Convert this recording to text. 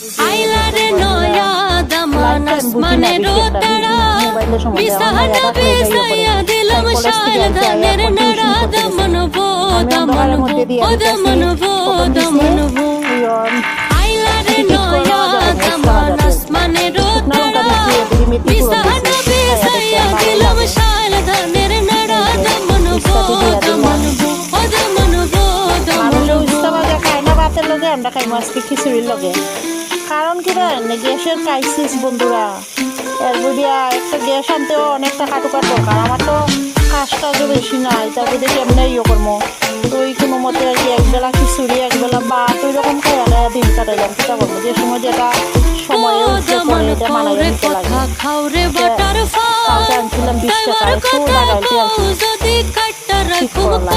আইলারে নয়া দামান আসমানের তারা বিসানা বিসায়া দিলাম শাল ধানের নাড়া দমন ভো দমন ভো দমন ভো দমন ভো আইলারে নয়া দামান আসমানের তারা বিসানা বিসায়া দিলাম শাল ধানের নাড়া দমন ভো দমন ভো দমন ভো দমন ভাতের লগে আমরা খাইমু আজকে খিচুড়ির লগে। কারণ কি জানেন গ্যাসের ক্রাইসিস বন্ধুরা, এর বুঝিয়া একটা গ্যাস আনতেও অনেক টাকা টুকার দরকার। আমার তো কাজ টাজও বেশি নাই, তারপরে দেখি এমনি ইয়ে করবো। তো ওই কোনো মতে আর কি একবেলা খিচুড়ি একবেলা ভাত ওই রকম খাইলে দিন কাটাইলাম। চিন্তা করবো যে সময় যেটা সময় এটা মানাই নিতে লাগে। কালকে আনছিলাম 20 টাকা, একটু লাগাইতে আর কি ঠিক করলাম।